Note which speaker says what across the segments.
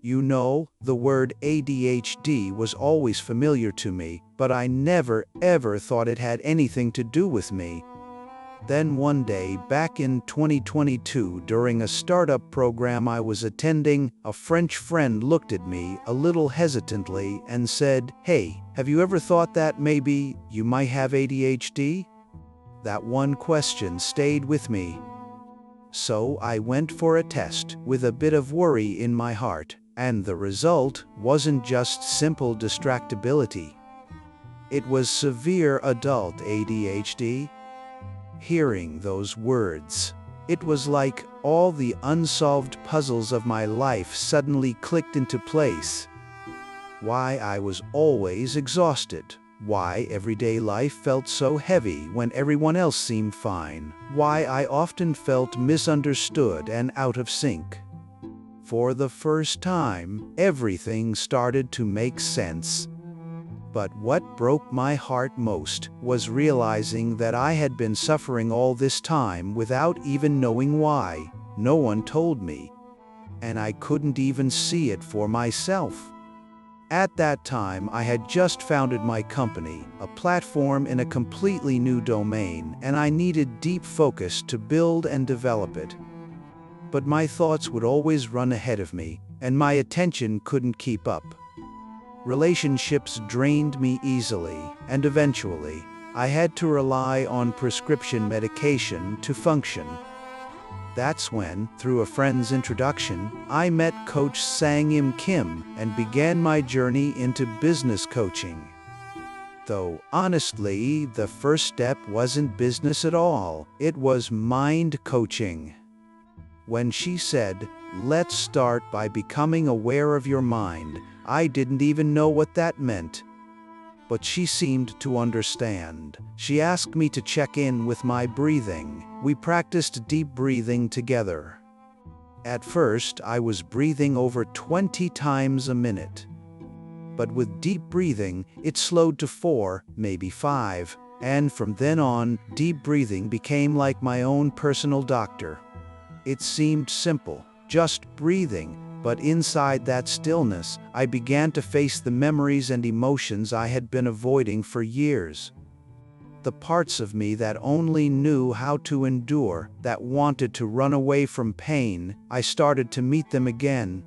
Speaker 1: You know, the word ADHD was always familiar to me, but I never ever thought it had anything to do with me. Then one day, back in 2022, during a startup program I was attending, a French friend looked at me a little hesitantly and said, "Hey, have you ever thought that maybe you might have ADHD?" That one question stayed with me. So I went for a test, with a bit of worry in my heart, and the result wasn't just simple distractibility. It was severe adult ADHD. Hearing those words, it was like all the unsolved puzzles of my life suddenly clicked into place. Why I was always exhausted, why everyday life felt so heavy when everyone else seemed fine, why I often felt misunderstood and out of sync. For the first time, everything started to make sense. But what broke my heart most was realizing that I had been suffering all this time without even knowing why. No one told me, and I couldn't even see it for myself. At that time, I had just founded my company, a platform in a completely new domain, and I needed deep focus to build and develop it. But my thoughts would always run ahead of me, and my attention couldn't keep up. Relationships drained me easily, and eventually, I had to rely on prescription medication to function. That's when, through a friend's introduction, I met Coach Sang-im Kim and began my journey into business coaching. Though, honestly, the first step wasn't business at all, it was mind coaching. When she said, "Let's start by becoming aware of your mind," I didn't even know what that meant. But she seemed to understand. She asked me to check in with my breathing. We practiced deep breathing together. At first, I was breathing over 20 times a minute. But with deep breathing, it slowed to 4, maybe 5. And from then on, deep breathing became like my own personal doctor. It seemed simple, just breathing. But inside that stillness, I began to face the memories and emotions I had been avoiding for years. The parts of me that only knew how to endure, that wanted to run away from pain, I started to meet them again.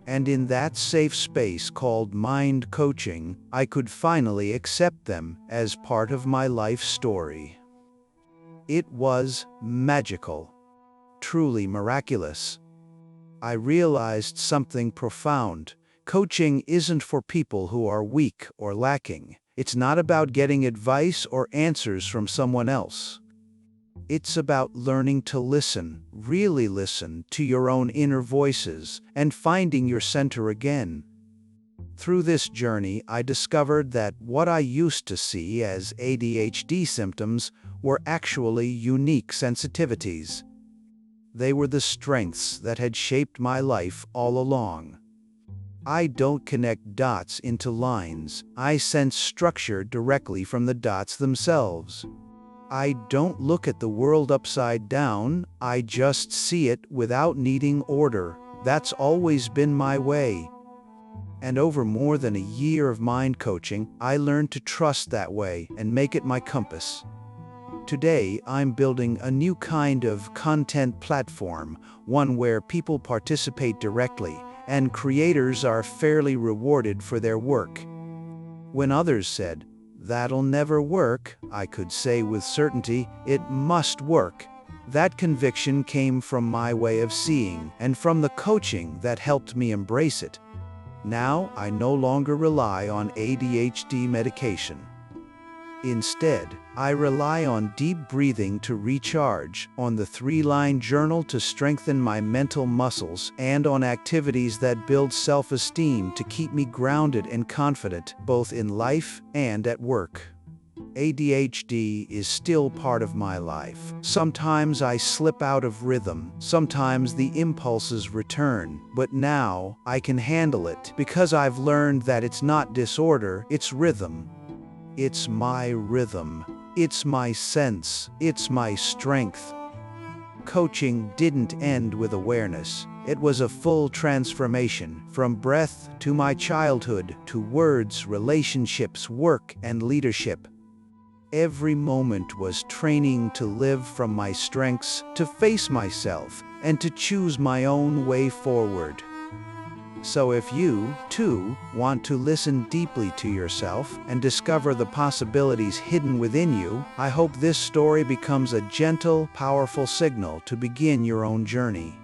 Speaker 1: And in that safe space called mind coaching, I could finally accept them as part of my life story. It was magical, truly miraculous. I realized something profound. Coaching isn't for people who are weak or lacking. It's not about getting advice or answers from someone else. It's about learning to listen, really listen to your own inner voices, and finding your center again. Through this journey, I discovered that what I used to see as ADHD symptoms were actually unique sensitivities. They were the strengths that had shaped my life all along. I don't connect dots into lines. I sense structure directly from the dots themselves. I don't look at the world upside down. I just see it without needing order. That's always been my way. And over more than a year of mind coaching, I learned to trust that way and make it my compass. Today, I'm building a new kind of content platform, one where people participate directly, and creators are fairly rewarded for their work. When others said, "That'll never work," I could say with certainty, "It must work." That conviction came from my way of seeing, and from the coaching that helped me embrace it. Now, I no longer rely on ADHD medication. Instead, I rely on deep breathing to recharge, on the 3-line journal to strengthen my mental muscles, and on activities that build self-esteem to keep me grounded and confident, both in life and at work. ADHD is still part of my life. Sometimes I slip out of rhythm, sometimes the impulses return, but now I can handle it because I've learned that it's not disorder, it's rhythm. It's my rhythm. It's my sense. It's my strength. Coaching didn't end with awareness. It was a full transformation, from breath to my childhood, to words, relationships, work, and leadership. Every moment was training to live from my strengths, to face myself, and to choose my own way forward. So if you, too, want to listen deeply to yourself and discover the possibilities hidden within you, I hope this story becomes a gentle, powerful signal to begin your own journey.